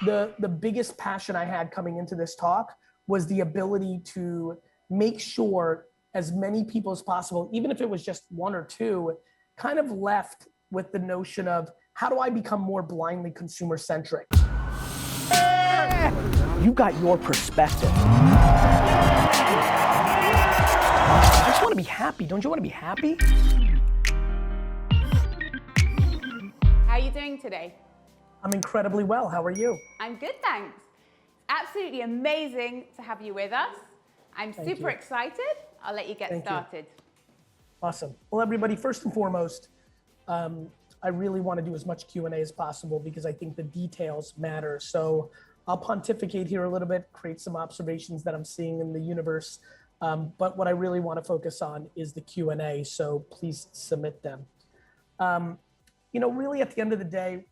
the biggest passion I had coming into this talk was the ability to make sure as many people as possible, even if it was just one or two, kind of left with the notion of how do I become more blindly consumer centric? You got your perspective. I just want to be happy. Don't you want to be happy? How are you doing today? I'm incredibly well. How are you? I'm good, thanks. Absolutely amazing to have you with us. I'm super excited. I'll let you get started. Awesome. Well, everybody, first and foremost, I really want to do as much Q&A as possible because I think the details matter. So I'll pontificate here a little bit, create some observations that I'm seeing in the universe. But what I really want to focus on is the Q&A. So please submit them. You know, really at the end of the day,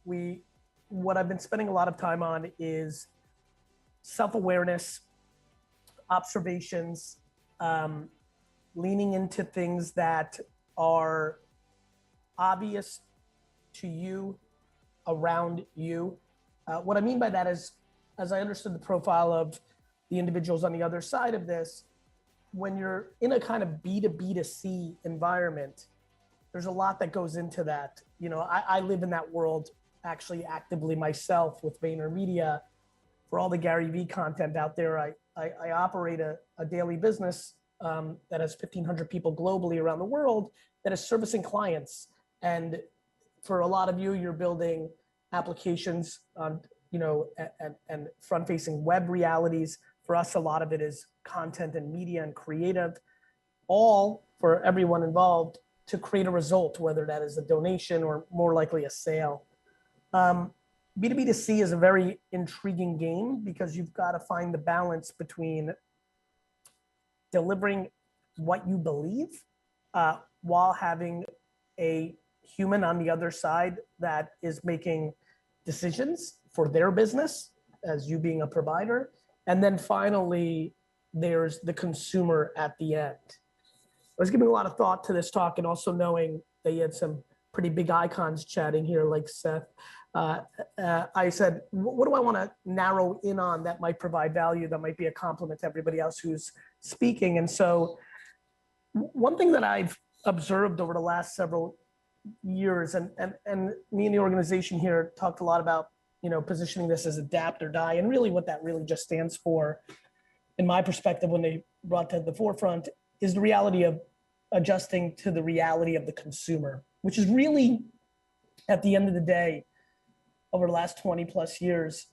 what I've been spending a lot of time on is self-awareness, observations, leaning into things that are obvious to you, around you. What I mean by that is, as I understood the profile of the individuals on the other side of this, when you're in a kind of B2B2C environment, there's a lot that goes into that. You know, I live in that world actually actively myself with VaynerMedia. For all the Garyvee content out there, I operate a daily business that has 1,500 people globally around the world that is servicing clients. And for a lot of you, you're building applications on, you know, and front-facing web realities. For us, a lot of it is content and media and creative, all for everyone involved to create a result, whether that is a donation or more likely a sale. B2B2C is a very intriguing game because you've got to find the balance between delivering what you believe while having a human on the other side that is making decisions for their business as you being a provider. And then finally, there's the consumer at the end. I was giving a lot of thought to this talk and also knowing that you had some pretty big icons chatting here like Seth. I said, what do I want to narrow in on that might provide value, that might be a compliment to everybody else who's speaking? And so one thing that I've observed over the last several years, and me and the organization here talked a lot about, you know, positioning this as adapt or die. And really what that really just stands for, in my perspective, when they brought to the forefront, is the reality of adjusting to the reality of the consumer, which is really, at the end of the day, over the last 20 plus years,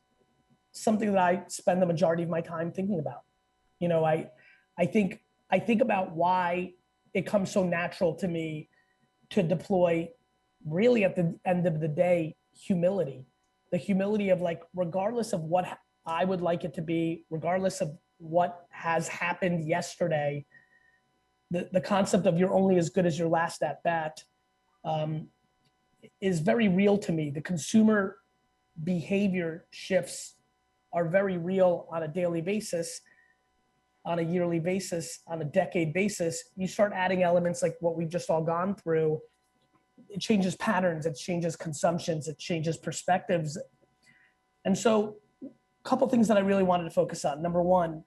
something that I spend the majority of my time thinking about. You know, I think about why it comes so natural to me to deploy, really at the end of the day, humility. The humility of, like, regardless of what I would like it to be, regardless of what has happened yesterday, the concept of you're only as good as your last at bat is very real to me. The consumer behavior shifts are very real on a daily basis, on a yearly basis, on a decade basis. You start adding elements like what we've just all gone through. It changes patterns, it changes consumptions, it changes perspectives. And so a couple things that I really wanted to focus on. Number one,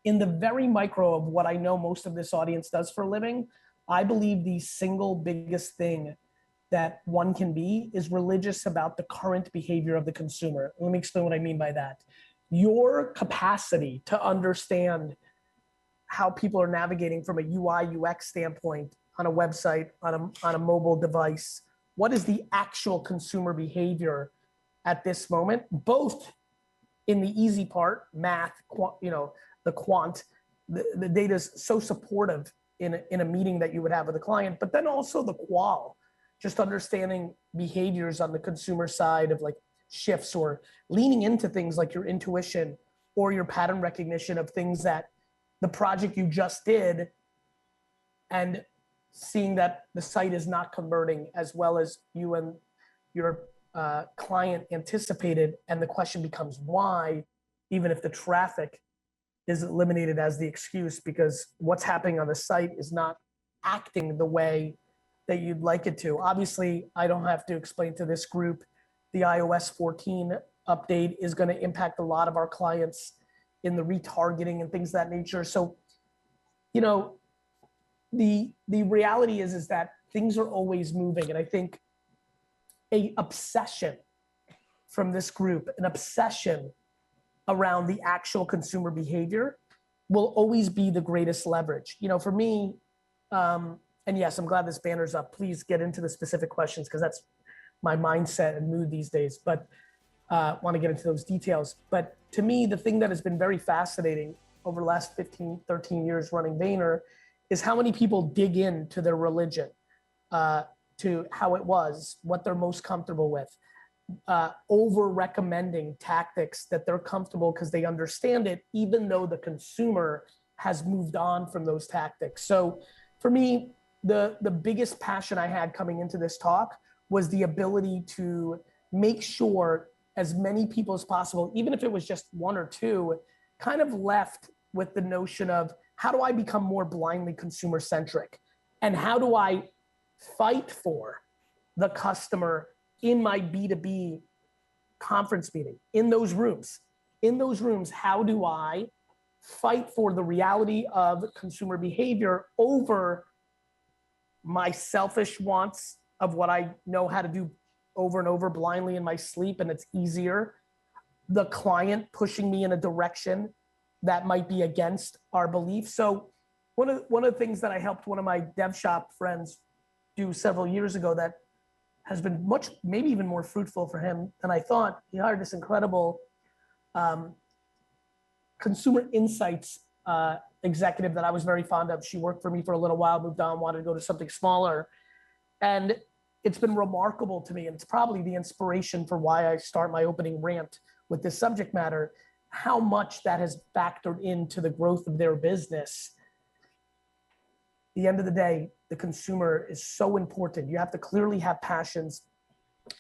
in the very micro of what I know most of this audience does for a living, I believe the single biggest thing that one can be is religious about the current behavior of the consumer. Let me explain what I mean by that. Your capacity to understand how people are navigating from a UI UX standpoint on a website, on a mobile device. What is the actual consumer behavior at this moment, both in the easy part, math, you know, the quant, the data is so supportive in a meeting that you would have with a client, but then also the qual, just understanding behaviors on the consumer side of like shifts or leaning into things like your intuition or your pattern recognition of things that the project you just did and seeing that the site is not converting as well as you and your client anticipated. And the question becomes why, even if the traffic is eliminated as the excuse, because what's happening on the site is not acting the way that you'd like it to. Obviously, I don't have to explain to this group the iOS 14 update is going to impact a lot of our clients in the retargeting and things of that nature. So, you know, the reality is that things are always moving. And I think a obsession from this group, an obsession around the actual consumer behavior will always be the greatest leverage. You know, for me, and yes, I'm glad this banner's up. Please get into the specific questions because that's my mindset and mood these days, but want to get into those details. But to me, the thing that has been very fascinating over the last 15, 13 years running Vayner is how many people dig into their religion, to how it was, what they're most comfortable with, over recommending tactics that they're comfortable because they understand it, even though the consumer has moved on from those tactics. So for me, the biggest passion I had coming into this talk was the ability to make sure as many people as possible, even if it was just one or two, kind of left with the notion of how do I become more blindly consumer centric? And how do I fight for the customer in my B2B conference meeting, in those rooms? In those rooms, how do I fight for the reality of consumer behavior over my selfish wants of what I know how to do over and over blindly in my sleep and it's easier, the client pushing me in a direction that might be against our belief. So one of the things that I helped one of my dev shop friends do several years ago that has been much, maybe even more fruitful for him than I thought. He hired this incredible consumer insights executive that I was very fond of. She worked for me for a little while, moved on, wanted to go to something smaller. And it's been remarkable to me, and it's probably the inspiration for why I start my opening rant with this subject matter, how much that has factored into the growth of their business. At the end of the day, the consumer is so important. You have to clearly have passions.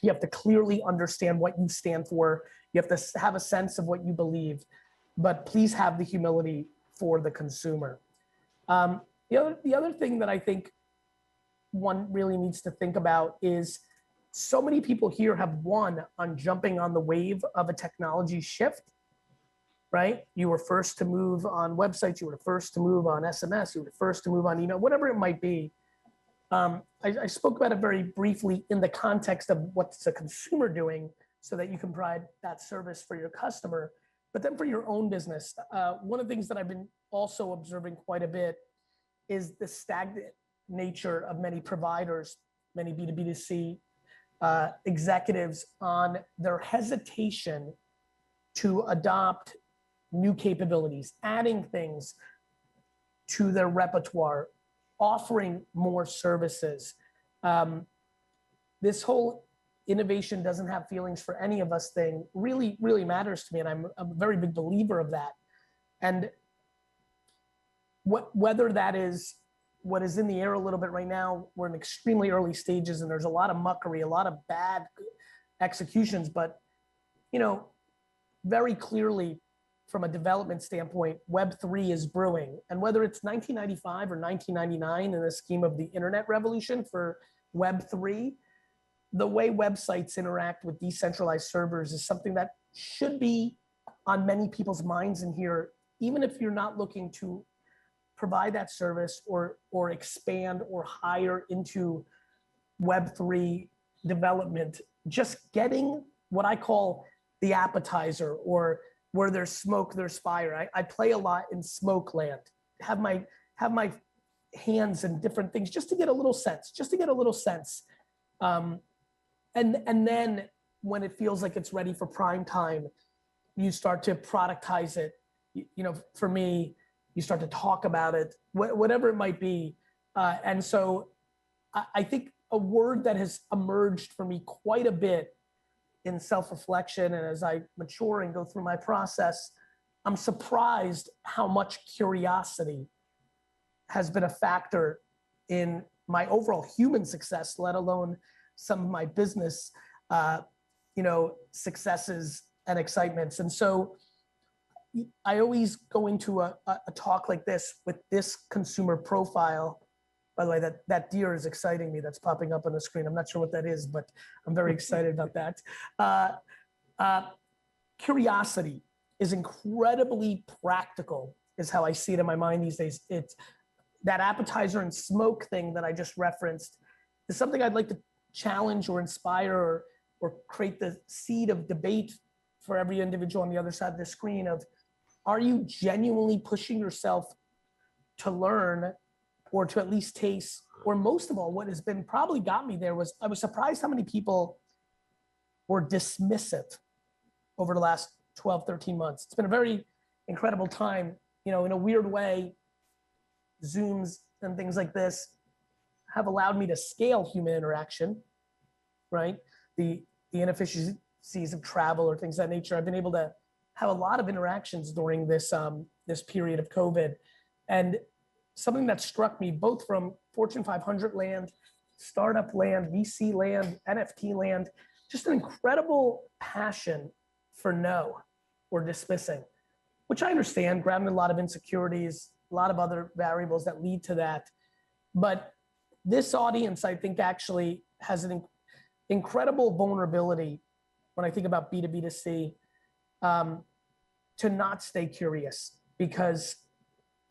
You have to clearly understand what you stand for. You have to have a sense of what you believe, but please have the humility for the consumer. The other thing that I think one really needs to think about is so many people here have won on jumping on the wave of a technology shift, right? You were first to move on websites, you were first to move on SMS, you were first to move on email, whatever it might be. I spoke about it very briefly in the context of what's a consumer doing so that you can provide that service for your customer. But then for your own business, one of the things that I've been also observing quite a bit is the stagnant nature of many providers, many B2B2C executives on their hesitation to adopt new capabilities, adding things to their repertoire, offering more services. This whole innovation doesn't have feelings for any of us thing really, really matters to me. And I'm a very big believer of that. And whether that is what is in the air a little bit right now, we're in extremely early stages and there's a lot of muckery, a lot of bad executions, but you know, very clearly from a development standpoint, Web3 is brewing. And whether it's 1995 or 1999 in the scheme of the internet revolution for Web3, the way websites interact with decentralized servers is something that should be on many people's minds in here, even if you're not looking to provide that service or expand or hire into Web3 development. Just getting what I call the appetizer, or where there's smoke, there's fire. I play a lot in smoke land, have my hands in different things just to get a little sense, and then when it feels like it's ready for prime time, you start to productize it. You know, for me, you start to talk about it, whatever it might be. And so I think a word that has emerged for me quite a bit in self-reflection and as I mature and go through my process, I'm surprised how much curiosity has been a factor in my overall human success, let alone some of my business, successes and excitements. And so I always go into a talk like this with this consumer profile By the way, that deer is exciting me. That's popping up on the screen. I'm not sure what that is, but I'm very excited about that. Curiosity is incredibly practical, is how I see it in my mind these days. It's that appetizer and smoke thing that I just referenced is something I'd like to challenge or inspire or create the seed of debate for every individual on the other side of the screen of, are you genuinely pushing yourself to learn or to at least taste? Or most of all, what has been probably got me there was I was surprised how many people were dismissive over the last 12, 13 months. It's been a very incredible time, in a weird way. Zooms and things like this have allowed me to scale human interaction, right? The inefficiencies of travel or things of that nature. I've been able to have a lot of interactions during this period of COVID. And something that struck me both from Fortune 500 land, startup land, VC land, NFT land, just an incredible passion for no or dismissing, which I understand, grabbing a lot of insecurities, a lot of other variables that lead to that. But this audience, I think, actually has an incredible vulnerability when I think about B2B2C, to not stay curious, because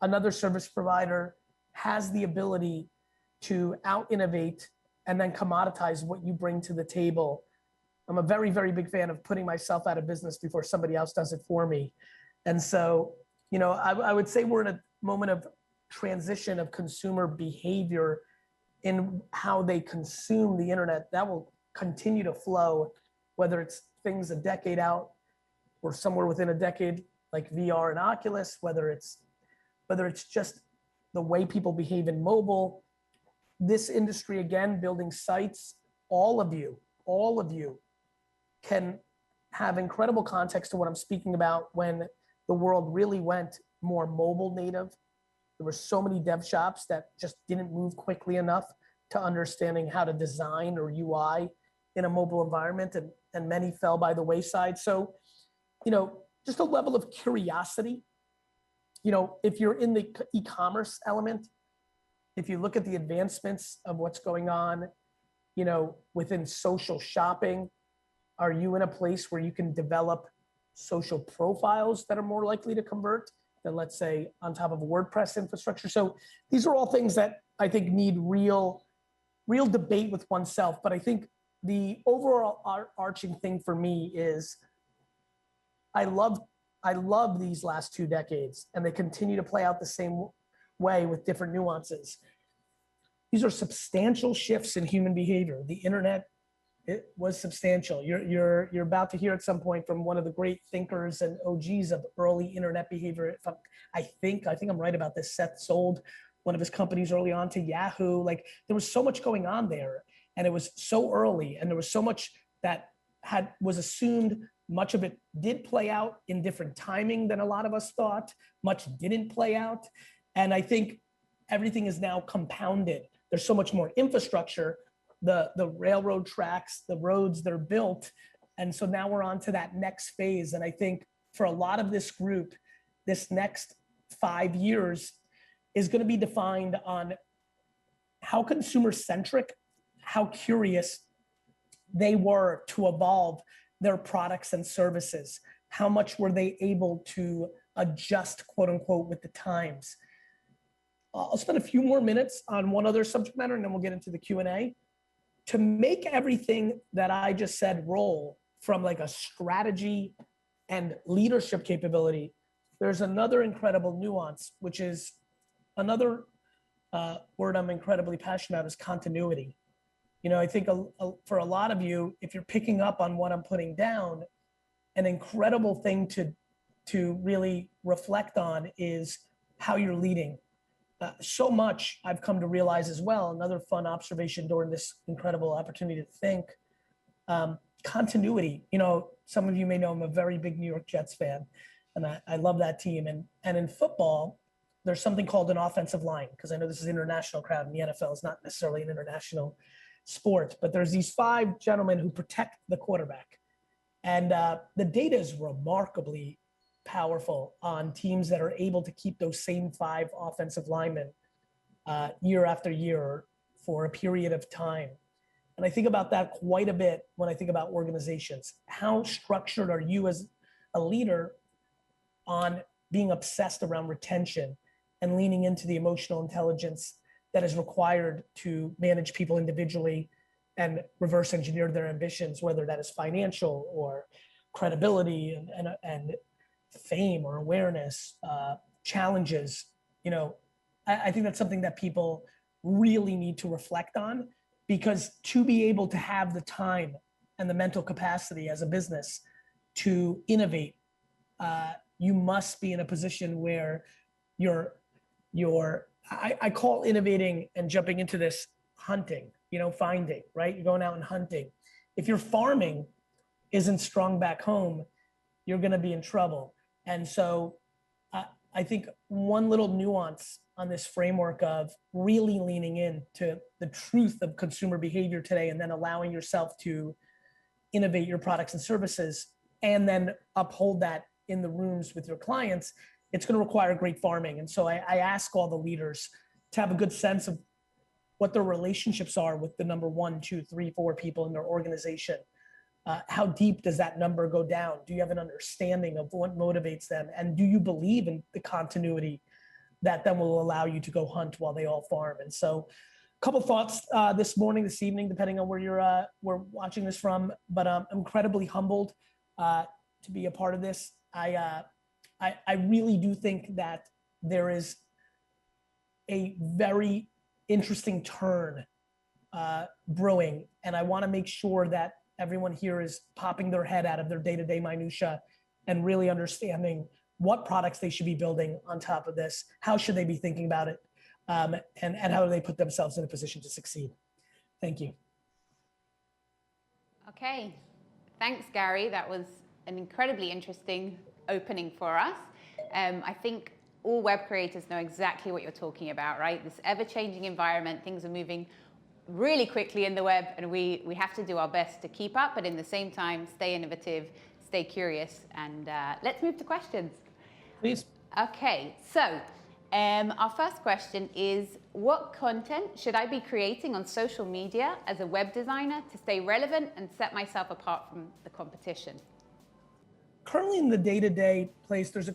another service provider has the ability to out-innovate and then commoditize what you bring to the table. I'm a very, very big fan of putting myself out of business before somebody else does it for me. And so, I would say we're in a moment of transition of consumer behavior in how they consume the internet. That will continue to flow, whether it's things a decade out or somewhere within a decade, like VR and Oculus, whether it's just the way people behave in mobile. This industry, again, building sites, all of you can have incredible context to what I'm speaking about. When the world really went more mobile native, there were so many dev shops that just didn't move quickly enough to understanding how to design or UI in a mobile environment, and many fell by the wayside. So, just a level of curiosity. If you're in the e-commerce element, if you look at the advancements of what's going on, within social shopping, are you in a place where you can develop social profiles that are more likely to convert than, let's say, on top of a WordPress infrastructure? So these are all things that I think need real debate with oneself. But I think the overall arching thing for me is I love these last 2 decades, and they continue to play out the same way with different nuances. These are substantial shifts in human behavior. The internet, it was substantial. You're about to hear at some point from one of the great thinkers and OGs of early internet behavior. I think I'm right about this. Seth sold one of his companies early on to Yahoo. Like, there was so much going on there, and it was so early, and there was so much that was assumed. Much of it did play out in different timing than a lot of us thought. Much didn't play out. And I think everything is now compounded. There's so much more infrastructure, the railroad tracks, the roads that are built. And so now we're on to that next phase. And I think for a lot of this group, this next 5 years is going to be defined on how consumer-centric, how curious they were to evolve their products and services. How much were they able to adjust, quote unquote, with the times? I'll spend a few more minutes on one other subject matter, and then we'll get into the Q&A. To make everything that I just said roll from like a strategy and leadership capability, there's another incredible nuance, which is another word I'm incredibly passionate about, is continuity. I think for a lot of you, if you're picking up on what I'm putting down, an incredible thing to really reflect on is how you're leading. So much I've come to realize as well, another fun observation during this incredible opportunity to think, continuity. Some of you may know I'm a very big New York Jets fan, and I love that team. And in football, there's something called an offensive line, because I know this is an international crowd, and the NFL is not necessarily an international sport, but there's these 5 gentlemen who protect the quarterback. And the data is remarkably powerful on teams that are able to keep those same 5 offensive linemen year after year for a period of time. And I think about that quite a bit when I think about organizations. How structured are you as a leader on being obsessed around retention and leaning into the emotional intelligence that is required to manage people individually and reverse engineer their ambitions, whether that is financial or credibility and fame or awareness, challenges. You know, I think that's something that people really need to reflect on, because to be able to have the time and the mental capacity as a business to innovate, you must be in a position where I call innovating and jumping into this hunting, you know, finding, right? You're going out and hunting. If your farming isn't strong back home, you're going to be in trouble. And so I think one little nuance on this framework of really leaning into the truth of consumer behavior today, and then allowing yourself to innovate your products and services, and then uphold that in the rooms with your clients, it's going to require great farming. And so I ask all the leaders to have a good sense of what their relationships are with the number 1, 2, 3, 4 people in their organization. How deep does that number go down? Do you have an understanding of what motivates them? And do you believe in the continuity that then will allow you to go hunt while they all farm? And so a couple thoughts this evening, depending on where we're watching this from, but I'm incredibly humbled to be a part of this. I really do think that there is a very interesting turn brewing, and I want to make sure that everyone here is popping their head out of their day-to-day minutia and really understanding what products they should be building on top of this, how should they be thinking about it, and how do they put themselves in a position to succeed. Thank you. Okay, thanks, Gary. That was an incredibly interesting opening for us. I think all web creators know exactly what you're talking about, right? This ever-changing environment, things are moving really quickly in the web, and we have to do our best to keep up, but in the same time, stay innovative, stay curious, and let's move to questions. Please. Okay, so our first question is, what content should I be creating on social media as a web designer to stay relevant and set myself apart from the competition? Currently in the day-to-day place, there's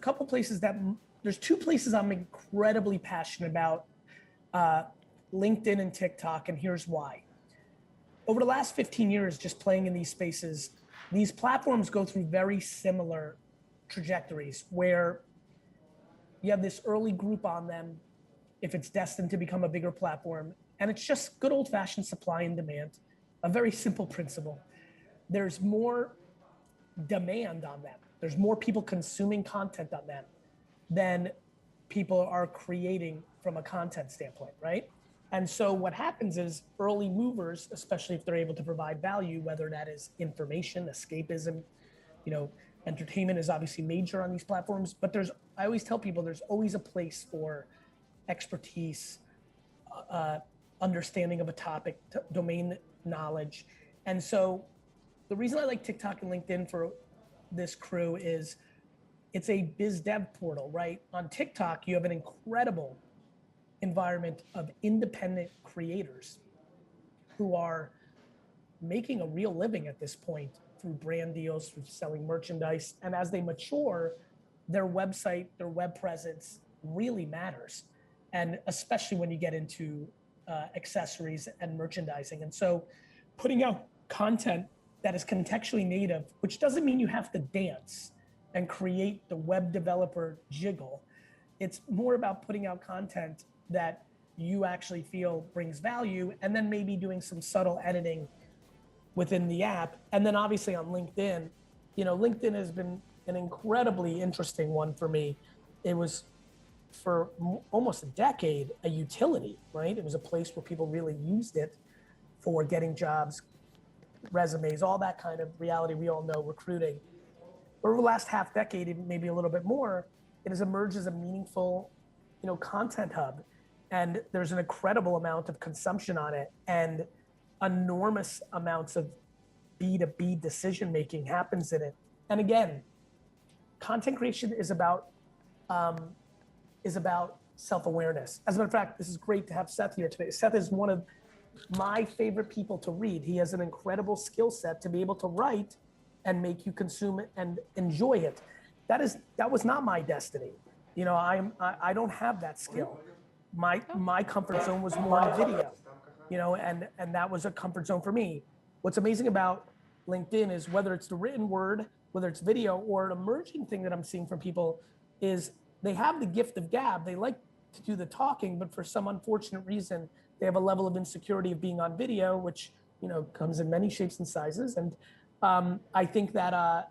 two places I'm incredibly passionate about, LinkedIn and TikTok, and here's why. Over the last 15 years, just playing in these spaces, these platforms go through very similar trajectories where you have this early group on them, if it's destined to become a bigger platform, and it's just good old-fashioned supply and demand, a very simple principle. There's more demand on them. There's more people consuming content on them than people are creating from a content standpoint, right? And so what happens is early movers, especially if they're able to provide value, whether that is information, escapism, you know, entertainment is obviously major on these platforms, but I always tell people there's always a place for expertise, understanding of a topic, domain knowledge. And so the reason I like TikTok and LinkedIn for this crew is it's a biz dev portal, right? On TikTok, you have an incredible environment of independent creators who are making a real living at this point through brand deals, through selling merchandise. And as they mature, their website, their web presence really matters. And especially when you get into accessories and merchandising. And so putting out content that is contextually native, which doesn't mean you have to dance and create the web developer jiggle. It's more about putting out content that you actually feel brings value, and then maybe doing some subtle editing within the app. And then obviously on LinkedIn, you know, LinkedIn has been an incredibly interesting one for me. It was for almost a decade a utility, right? It was a place where people really used it for getting jobs, resumes, all that kind of reality we all know, recruiting. Over the last half decade, even maybe a little bit more, it has emerged as a meaningful, you know, content hub. And there's an incredible amount of consumption on it, and enormous amounts of B2B decision-making happens in it. And again, content creation is about self-awareness. As a matter of fact, this is great to have Seth here today. Seth is one of my favorite people to read. He has an incredible skill set to be able to write and make you consume it and enjoy it. That was not my destiny. You know, I don't have that skill. My comfort zone was more in video, you know, and that was a comfort zone for me. What's amazing about LinkedIn is whether it's the written word, whether it's video, or an emerging thing that I'm seeing from people is they have the gift of gab. They like to do the talking, but for some unfortunate reason, they have a level of insecurity of being on video, which, you know, comes in many shapes and sizes. And I think that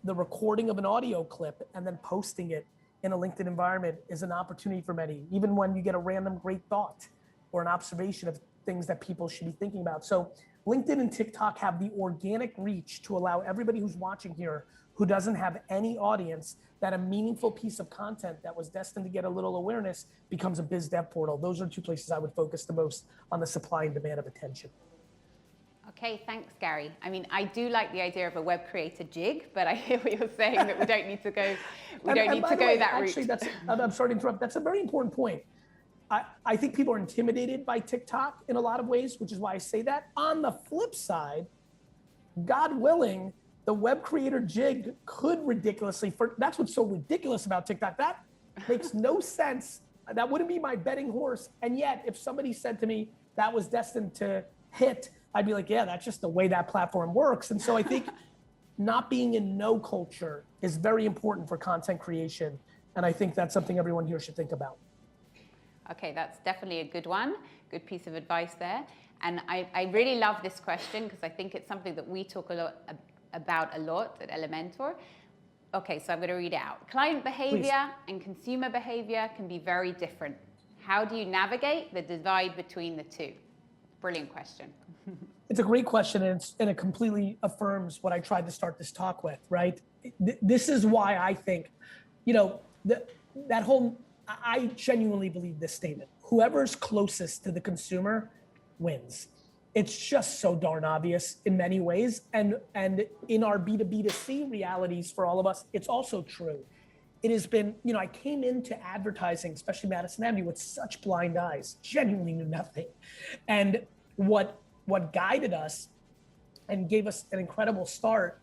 the recording of an audio clip and then posting it in a LinkedIn environment is an opportunity for many, even when you get a random great thought or an observation of things that people should be thinking about. So LinkedIn and TikTok have the organic reach to allow everybody who's watching here who doesn't have any audience that a meaningful piece of content that was destined to get a little awareness becomes a biz dev portal. Those are two places I would focus the most on the supply and demand of attention. Okay, thanks, Gary. I mean, I do like the idea of a web creator jig, but I hear what you're saying that we don't need to go, that route. Actually, I'm sorry to interrupt. That's a very important point. I think people are intimidated by TikTok in a lot of ways, which is why I say that. On the flip side, God willing, the web creator jig could ridiculously, that's what's so ridiculous about TikTok. That makes no sense. That wouldn't be my betting horse. And yet, if somebody said to me that was destined to hit, I'd be like, yeah, that's just the way that platform works. And so I think not being in no culture is very important for content creation. And I think that's something everyone here should think about. Okay, that's definitely a good one. Good piece of advice there. And I really love this question because I think it's something that we talk about a lot at Elementor. Okay, so I'm going to read it out. Client behavior and consumer behavior can be very different. How do you navigate the divide between the two? Brilliant question. It's a great question, and it completely affirms what I tried to start this talk with, right? This is why I think, you know, that whole, I genuinely believe this statement. Whoever's closest to the consumer wins. It's just so darn obvious in many ways. And in our B2B2C realities for all of us, it's also true. It has been, you know, I came into advertising, especially Madison Avenue, with such blind eyes, genuinely knew nothing. And what guided us and gave us an incredible start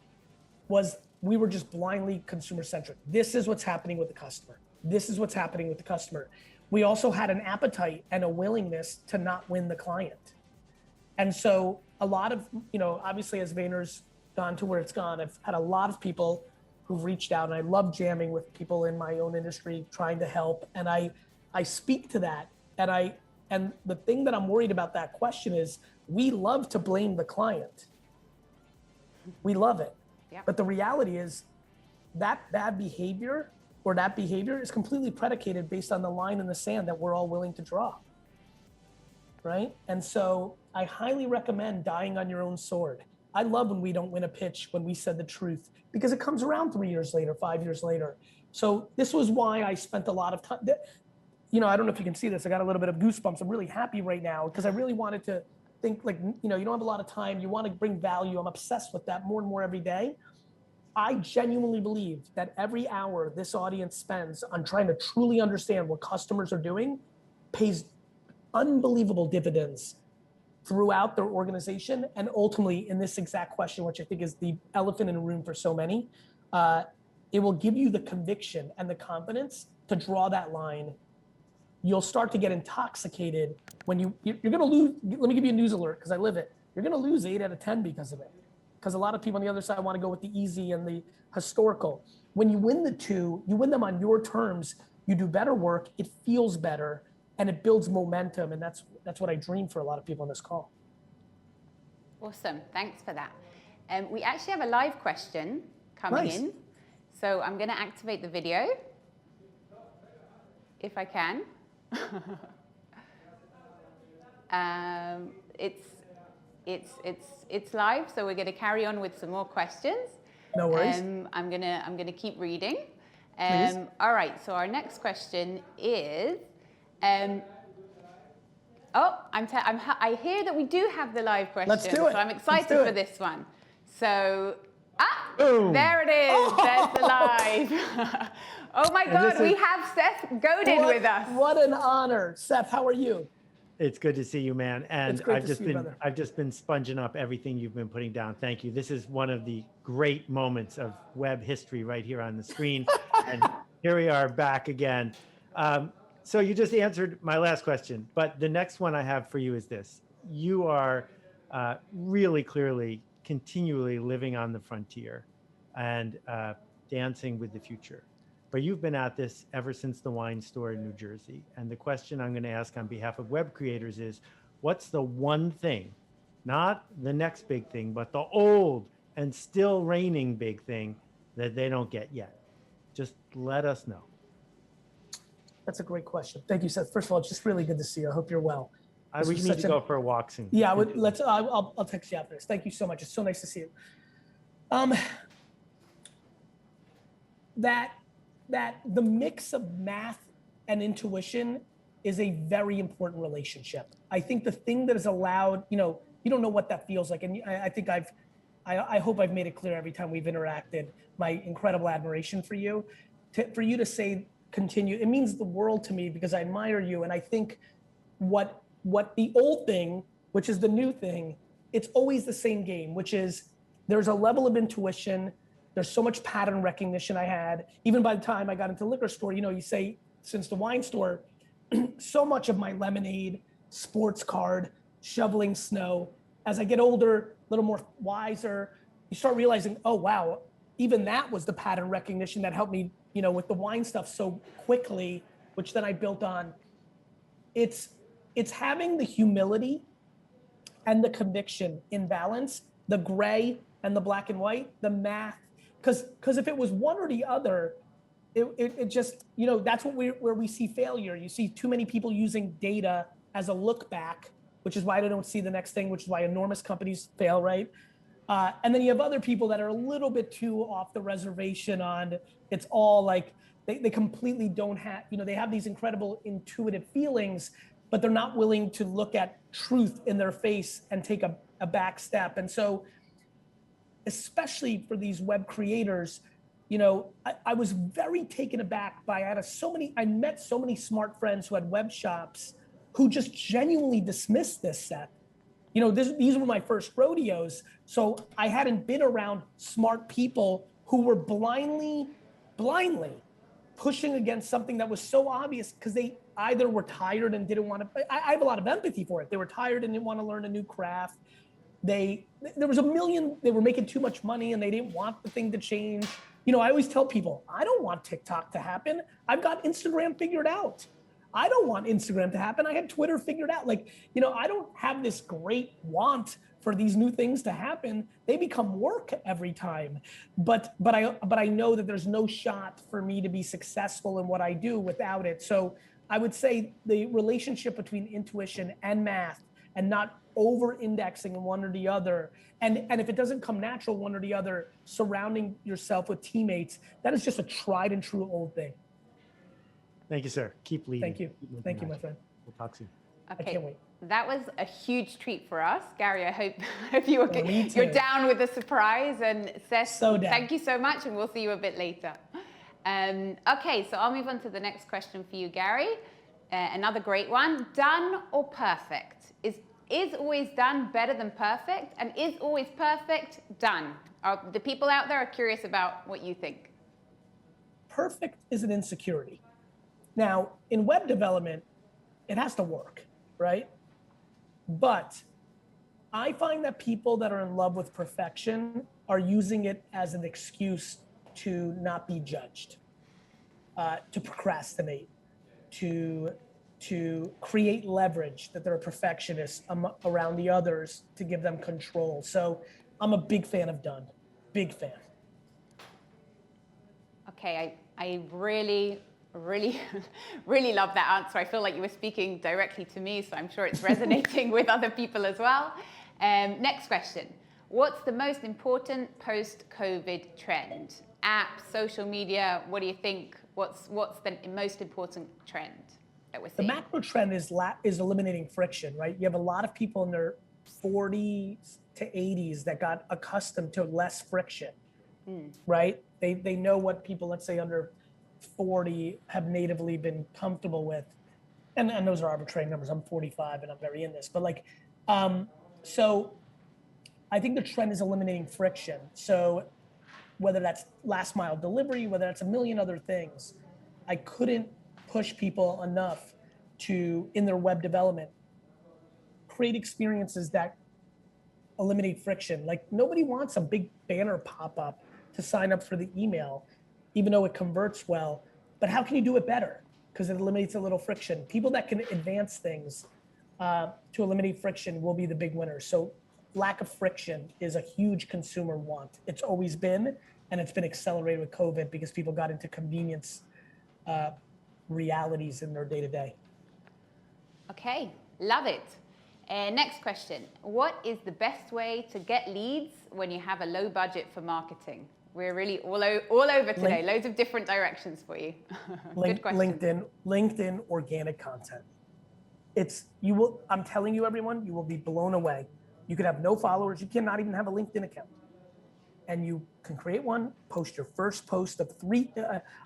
was we were just blindly consumer-centric. This is what's happening with the customer. This is what's happening with the customer. We also had an appetite and a willingness to not win the client. And so a lot of, you know, obviously as Vayner's gone to where it's gone, I've had a lot of people who've reached out, and I love jamming with people in my own industry, trying to help. And I speak to that. And the thing that I'm worried about that question is we love to blame the client. We love it. Yeah. But the reality is that bad behavior or that behavior is completely predicated based on the line in the sand that we're all willing to draw. Right? And so I highly recommend dying on your own sword. I love when we don't win a pitch, when we said the truth, because it comes around 3 years later, 5 years later. So this was why I spent a lot of time. You know, I don't know if you can see this. I got a little bit of goosebumps. I'm really happy right now because I really wanted to think like, you know, you don't have a lot of time. You want to bring value. I'm obsessed with that more and more every day. I genuinely believe that every hour this audience spends on trying to truly understand what customers are doing pays unbelievable dividends throughout their organization. And ultimately in this exact question, which I think is the elephant in the room for so many, it will give you the conviction and the confidence to draw that line. You'll start to get intoxicated when you're gonna lose. Let me give you a news alert because I live it. You're gonna lose 8 out of 10 because of it. Because a lot of people on the other side want to go with the easy and the historical. When you win the two, you win them on your terms, you do better work, it feels better, and it builds momentum, and that's what I dream for a lot of people on this call. Awesome, thanks for that. We actually have a live question coming in. So I'm gonna activate the video, if I can. It's live, so we're gonna carry on with some more questions. No worries. I'm gonna keep reading. All right, so our next question is, I hear that we do have the live question. Let's do it. So I'm excited for this one. So, there it is. There's the live. live. Oh my God, we have Seth Godin with us. What an honor. Seth, how are you? It's good to see you, man. And brother. I've just been sponging up everything you've been putting down. Thank you. This is one of the great moments of web history right here on the screen. And here we are back again. So you just answered my last question, but the next one I have for you is this. You are really clearly continually living on the frontier and dancing with the future. But you've been at this ever since the wine store in New Jersey. And the question I'm going to ask on behalf of web creators is, what's the one thing, not the next big thing, but the old and still reigning big thing that they don't get yet? Just let us know. That's a great question. Thank you, Seth. First of all, it's just really good to see you. I hope you're well. We need to go for a walk soon. Yeah, I'll text you after this. Thank you so much. It's so nice to see you. That the mix of math and intuition is a very important relationship. I think the thing that has allowed, you don't know what that feels like. And I think I hope I've made it clear every time we've interacted, my incredible admiration for you. For you to say continue, it means the world to me because I admire you. And I think what the old thing, which is the new thing, it's always the same game, which is there's a level of intuition. There's so much pattern recognition I had. Even by the time I got into the liquor store, you say, since the wine store, so much of my lemonade, sports card, shoveling snow, as I get older, a little more wiser, you start realizing, oh, wow, even that was the pattern recognition that helped me, with the wine stuff so quickly, which then I built on. It's having the humility and the conviction in balance, the gray and the black and white, the math. Because if it was one or the other, it just, that's where we see failure. You see too many people using data as a look back, which is why they don't see the next thing, which is why enormous companies fail, right? And then you have other people that are a little bit too off the reservation on, it's all like, they completely don't have, they have these incredible intuitive feelings, but they're not willing to look at truth in their face and take a back step. And so, especially for these web creators, I was very taken aback by, I met so many smart friends who had web shops who just genuinely dismissed this set. These were my first rodeos. So I hadn't been around smart people who were blindly pushing against something that was so obvious because they either were tired and didn't want to, I have a lot of empathy for it. They were tired and didn't want to learn a new craft. There was they were making too much money and they didn't want the thing to change. I always tell people, I don't want TikTok to happen. I've got Instagram figured out. I don't want Instagram to happen. I had Twitter figured out. I don't have this great want for these new things to happen. They become work every time. But I know that there's no shot for me to be successful in what I do without it. So I would say the relationship between intuition and math and not over-indexing in one or the other. And if it doesn't come natural, one or the other, surrounding yourself with teammates, that is just a tried and true old thing. Thank you, sir. Keep leading. Thank you. Thank you, my friend. We'll talk soon. Okay. I can't wait. That was a huge treat for us. Gary, I hope you're down with the surprise. And Seth, thank you so much, and we'll see you a bit later. Okay, so I'll move on to the next question for you, Gary. Another great one. Done or perfect? Is always done better than perfect? And is always perfect done? The people out there are curious about what you think. Perfect is an insecurity. Now, in web development, it has to work, right? But I find that people that are in love with perfection are using it as an excuse to not be judged, to procrastinate, to create leverage, that they're a perfectionist around the others to give them control. So I'm a big fan of done, big fan. Okay, I really love that answer. I feel like you were speaking directly to me, so I'm sure it's resonating with other people as well. Next question. What's the most important post-COVID trend? Apps, social media, what do you think? What's the most important trend that we're seeing? The macro trend is eliminating friction, right? You have a lot of people in their 40s to 80s that got accustomed to less friction. right? They know what people, let's say under 40, have natively been comfortable with. And those are arbitrary numbers. I'm 45 and I'm very in this, but like, so I think the trend is eliminating friction. So whether that's last mile delivery, whether that's a million other things, I couldn't push people enough to, in their web development, create experiences that eliminate friction. Like nobody wants a big banner pop up to sign up for the email, even though it converts well. But how can you do it better? Because it eliminates a little friction. People that can advance things to eliminate friction will be the big winners. So lack of friction is a huge consumer want. It's always been, and it's been accelerated with COVID because people got into convenience realities in their day-to-day. Okay, love it. Next question. What is the best way to get leads when you have a low budget for marketing? We're really all over today. Loads of different directions for you. Good question. LinkedIn organic content. I'm telling you, everyone, you will be blown away. You could have no followers. You cannot even have a LinkedIn account. And you can create one, post your first post of 3.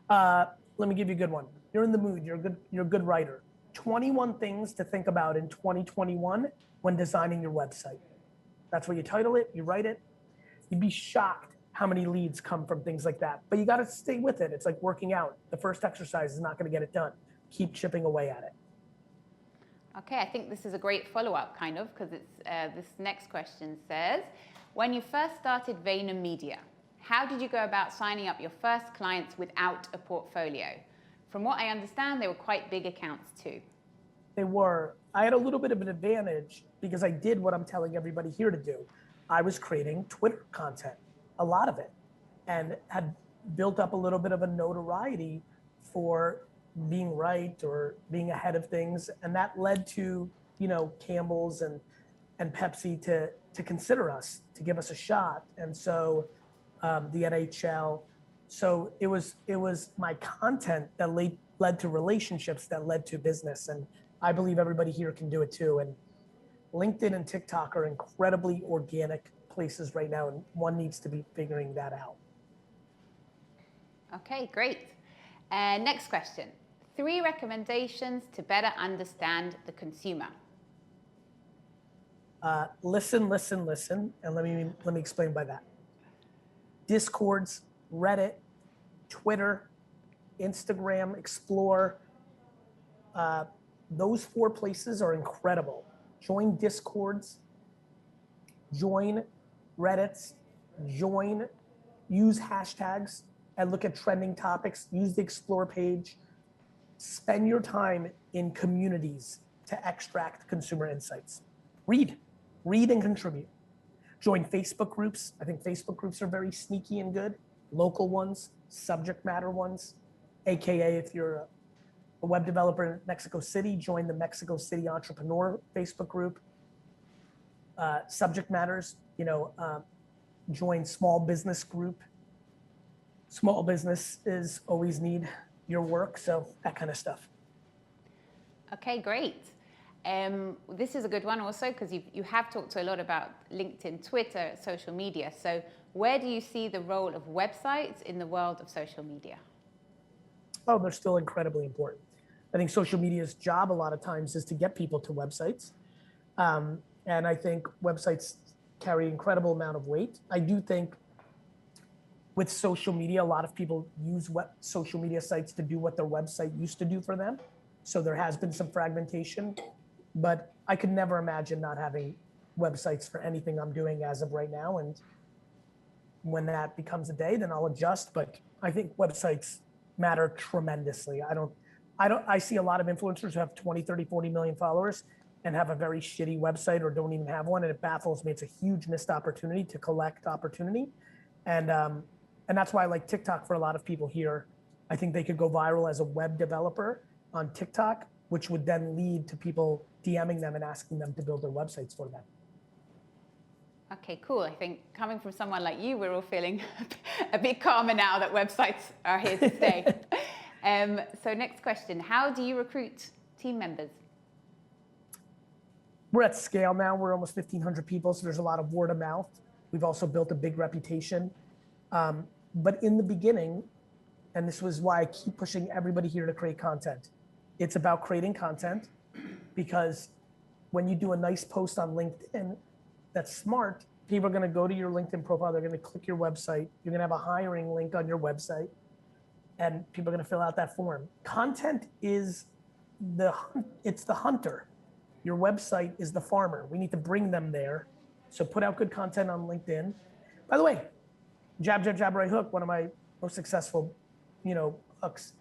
Let me give you a good one. You're in the mood. You're a good writer. 21 things to think about in 2021 when designing your website. That's what you title it. You write it. You'd be shocked how many leads come from things like that. But you got to stay with it. It's like working out. The first exercise is not going to get it done. Keep chipping away at it. Okay, I think this is a great follow-up, kind of, because it's this next question says, when you first started VaynerMedia, how did you go about signing up your first clients without a portfolio? From what I understand, they were quite big accounts too. They were. I had a little bit of an advantage because I did what I'm telling everybody here to do. I was creating Twitter content, a lot of it, and had built up a little bit of a notoriety for being right or being ahead of things. And that led to, Campbell's and Pepsi to consider us, to give us a shot. And so the NHL. So it was my content that led to relationships that led to business. And I believe everybody here can do it too. And LinkedIn and TikTok are incredibly organic places right now, and one needs to be figuring that out. Okay, great. Next question. 3 recommendations to better understand the consumer. Listen, and let me explain by that. Discords, Reddit, Twitter, Instagram, Explore. Those 4 places are incredible. Join Discords, join Reddits, use hashtags and look at trending topics, use the Explore page. Spend your time in communities to extract consumer insights. Read and contribute. Join Facebook groups. I think Facebook groups are very sneaky and good. Local ones, subject matter ones, AKA if you're a web developer in Mexico City, join the Mexico City Entrepreneur Facebook group. Subject matters, join small business group. Small businesses always need your work, so that kind of stuff. Okay, great. This is a good one also because you have talked a lot about LinkedIn, Twitter, social media. So where do you see the role of websites in the world of social media? Oh, they're still incredibly important. I think social media's job a lot of times is to get people to websites. And I think websites carry an incredible amount of weight. I do think with social media, a lot of people use social media sites to do what their website used to do for them. So there has been some fragmentation, but I could never imagine not having websites for anything I'm doing as of right now. And when that becomes a day, then I'll adjust. But I think websites matter tremendously. I see a lot of influencers who have 20, 30, 40 million followers and have a very shitty website or don't even have one. And it baffles me. It's a huge missed opportunity to collect opportunity. And that's why I like TikTok for a lot of people here. I think they could go viral as a web developer on TikTok, which would then lead to people DMing them and asking them to build their websites for them. Okay, cool. I think coming from someone like you, we're all feeling a bit calmer now that websites are here to stay. So next question, how do you recruit team members? We're at scale now. We're almost 1,500 people, so there's a lot of word of mouth. We've also built a big reputation. But in the beginning, and this was why I keep pushing everybody here to create content. It's about creating content, because when you do a nice post on LinkedIn that's smart, people are going to go to your LinkedIn profile. They're going to click your website. You're going to have a hiring link on your website, and people are going to fill out that form. Content is it's the hunter. Your website is the farmer. We need to bring them there. So put out good content on LinkedIn. By the way, jab, jab, jab, right hook, one of my most successful, hooks.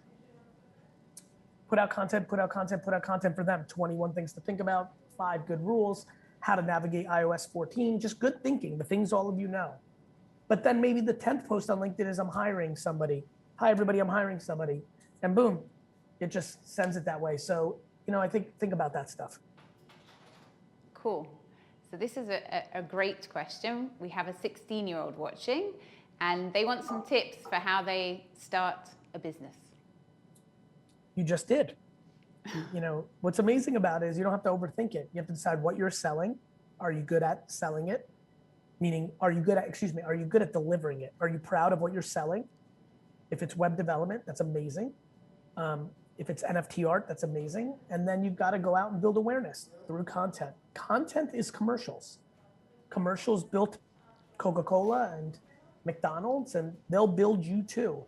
Put out content, put out content, put out content for them. 21 things to think about, 5 good rules, how to navigate iOS 14, just good thinking, the things all of you know. But then maybe the 10th post on LinkedIn is I'm hiring somebody. Hi everybody, I'm hiring somebody. And boom, it just sends it that way. So, I think about that stuff. Cool. So this is a great question. We have a 16-year-old watching, and they want some tips for how they start a business. You just did. What's amazing about it is you don't have to overthink it. You have to decide what you're selling. Are you good at selling it? Meaning, are you good at delivering it? Are you proud of what you're selling? If it's web development, that's amazing. If it's NFT art, that's amazing. And then you've got to go out and build awareness through content. Content is commercials. Commercials built Coca-Cola and McDonald's, and they'll build you too.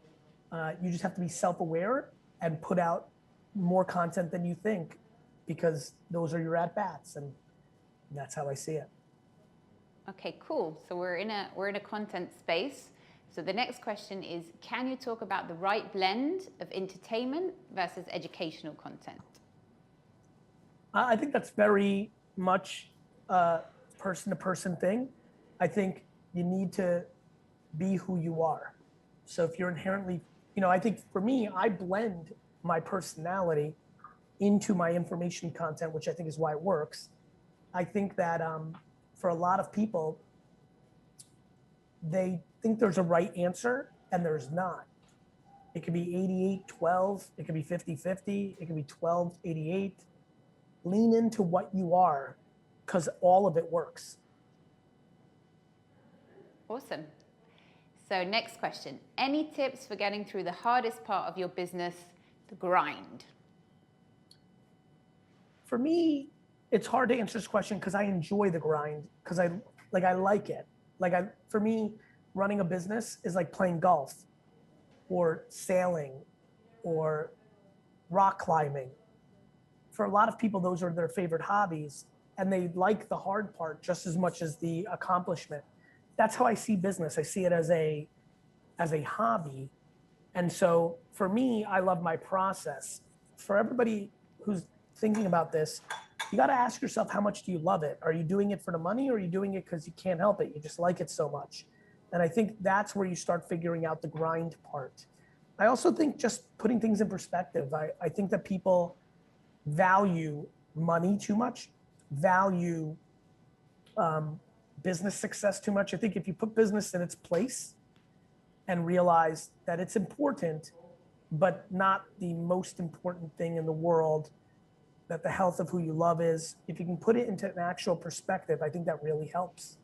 You just have to be self-aware and put out more content than you think, because those are your at-bats, and that's how I see it. Okay, cool. So we're in a content space. So the next question is, can you talk about the right blend of entertainment versus educational content? I think that's very much a person-to-person thing. I think you need to be who you are. So if you're inherently, I think for me, I blend my personality into my information content, which I think is why it works. I think that for a lot of people, they think there's a right answer and there's not. It could be 88-12, it could be 50-50, it could be 12-88. Lean into what you are, because all of it works. Awesome. So next question. Any tips for getting through the hardest part of your business, the grind? For me, it's hard to answer this question because I enjoy the grind, because I like it. For me, running a business is like playing golf or sailing or rock climbing. For a lot of people, those are their favorite hobbies, and they like the hard part just as much as the accomplishment. That's how I see business. I see it as a hobby. And so for me, I love my process. For everybody who's thinking about this, you got to ask yourself, how much do you love it? Are you doing it for the money, or are you doing it because you can't help it? You just like it so much. And I think that's where you start figuring out the grind part. I also think just putting things in perspective. I think that people value money too much, value business success too much. I think if you put business in its place and realize that it's important, but not the most important thing in the world, that the health of who you love is, if you can put it into an actual perspective, I think that really helps.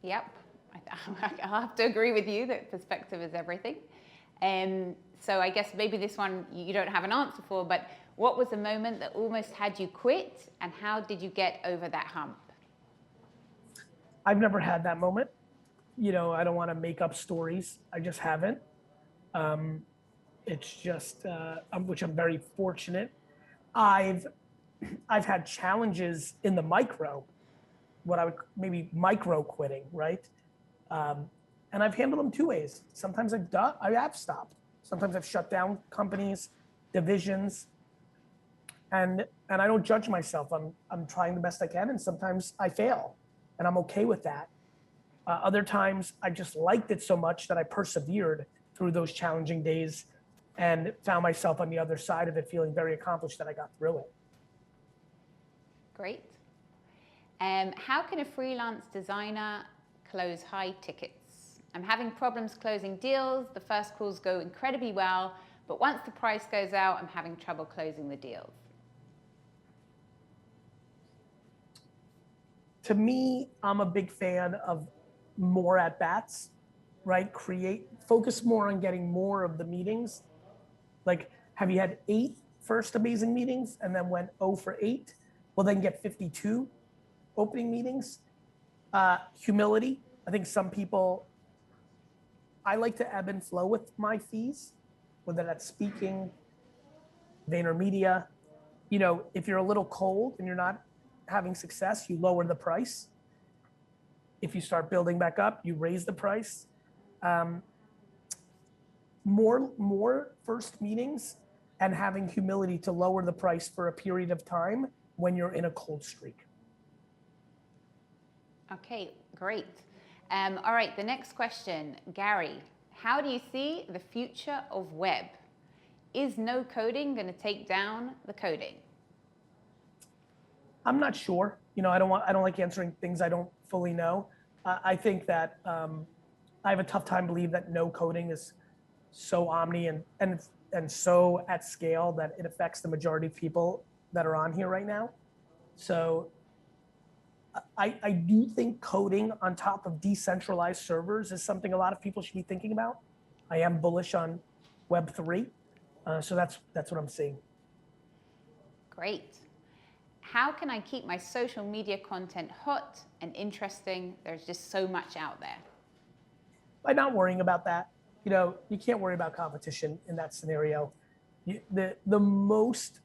Yep, I'll have to agree with you that perspective is everything. So I guess maybe this one you don't have an answer for, but what was the moment that almost had you quit, and how did you get over that hump? I've never had that moment. I don't want to make up stories. I just haven't. It's just, which I'm very fortunate. I've had challenges in the micro, what I would maybe micro quitting, right? And I've handled them 2 ways. Sometimes I have stopped. Sometimes I've shut down companies, divisions, and I don't judge myself. I'm trying the best I can, and sometimes I fail, and I'm okay with that. Other times I just liked it so much that I persevered through those challenging days and found myself on the other side of it feeling very accomplished that I got through it. Great. How can a freelance designer close high tickets? I'm having problems closing deals. The first calls go incredibly well, but once the price goes out, I'm having trouble closing the deals. To me, I'm a big fan of more at-bats. right? Focus more on getting more of the meetings. Like, have you had 8 first amazing meetings and then went 0 for 8? Well, then get 52 opening meetings. Humility. I think some people, I like to ebb and flow with my fees, whether that's speaking, VaynerMedia. You know, if you're a little cold and you're not having success, you lower the price. If you start building back up, you raise the price. More first meetings and having humility to lower the price for a period of time when you're in a cold streak. Okay, great. All right, the next question, Gary, how do you see the future of web? Is no coding going to take down the coding? I'm not sure. You know, I don't like answering things I don't fully know. I think that I have a tough time believing that no coding is so omni and so at scale that it affects the majority of people that are on here right now. So I do think coding on top of decentralized servers is something a lot of people should be thinking about. I am bullish on Web3. So that's what I'm seeing. Great. How can I keep my social media content hot and interesting? There's just so much out there. By not worrying about that. You know, you can't worry about competition in that scenario. The most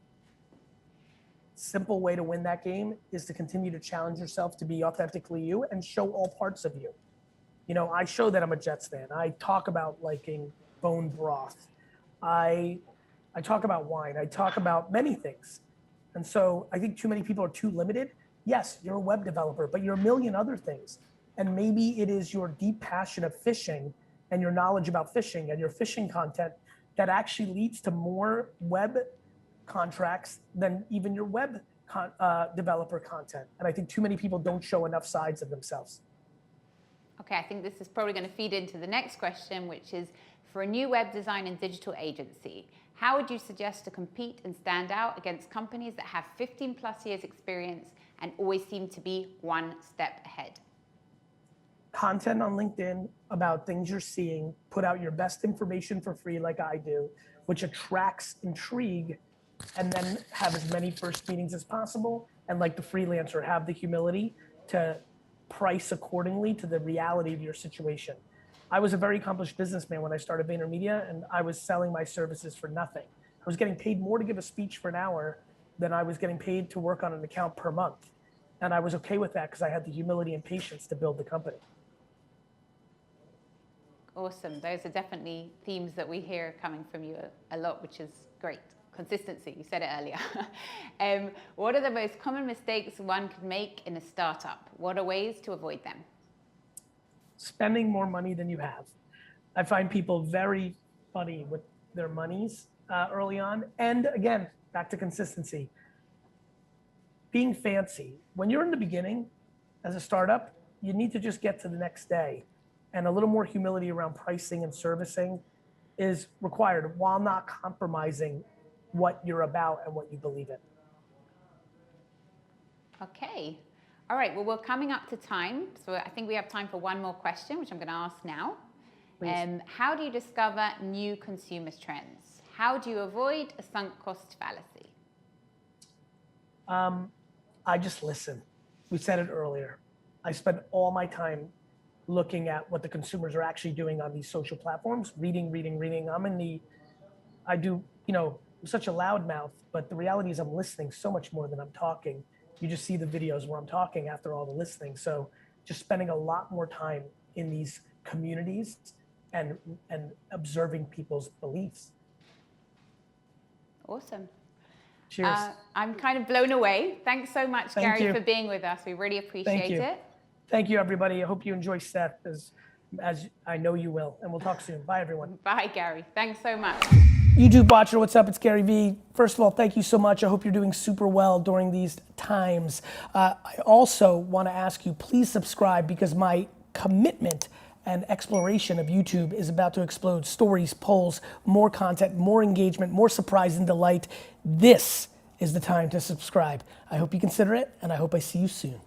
simple way to win that game is to continue to challenge yourself to be authentically you and show all parts of you. You know, I show that I'm a Jets fan. I talk about liking bone broth. I talk about wine. I talk about many things. And so I think too many people are too limited. Yes, you're a web developer, but you're a million other things. And maybe it is your deep passion of fishing and your knowledge about fishing and your fishing content that actually leads to more web contracts than even your web developer content. And I think too many people don't show enough sides of themselves. Okay, I think this is probably going to feed into the next question, which is for a new web design and digital agency, how would you suggest to compete and stand out against companies that have 15 plus years experience and always seem to be one step ahead? Content on LinkedIn about things you're seeing, put out your best information for free like I do, which attracts intrigue, and then have as many first meetings as possible. And like the freelancer, have the humility to price accordingly to the reality of your situation. I was a very accomplished businessman when I started VaynerMedia, and I was selling my services for nothing. I was getting paid more to give a speech for an hour than I was getting paid to work on an account per month. And I was okay with that because I had the humility and patience to build the company. Awesome. Those are definitely themes that we hear coming from you a lot, which is great. Consistency, you said it earlier. What are the most common mistakes one could make in a startup? What are ways to avoid them? Spending more money than you have. I find people very funny with their monies early on. And again, back to consistency. Being fancy. When you're in the beginning as a startup, you need to just get to the next day. And a little more humility around pricing and servicing is required while not compromising what you're about and what you believe in. Okay. All right. Well, we're coming up to time. So I think we have time for one more question, which I'm going to ask now. How do you discover new consumer trends? How do you avoid a sunk cost fallacy? I just listen. We said it earlier. I spend all my time looking at what the consumers are actually doing on these social platforms, reading. I do, I'm such a loudmouth, but the reality is I'm listening so much more than I'm talking. You just see the videos where I'm talking after all the listening. So just spending a lot more time in these communities and observing people's beliefs. Awesome. Cheers. I'm kind of blown away. Thanks so much, Gary, for being with us. We really appreciate it. Thank you, everybody. I hope you enjoy Seth as I know you will. And we'll talk soon. Bye, everyone. Bye, Gary. Thanks so much. YouTube watcher, what's up? It's Garyvee. First of all, thank you so much. I hope you're doing super well during these times. I also want to ask you, please subscribe because my commitment and exploration of YouTube is about to explode. Stories, polls, more content, more engagement, more surprise and delight. This is the time to subscribe. I hope you consider it, and I hope I see you soon.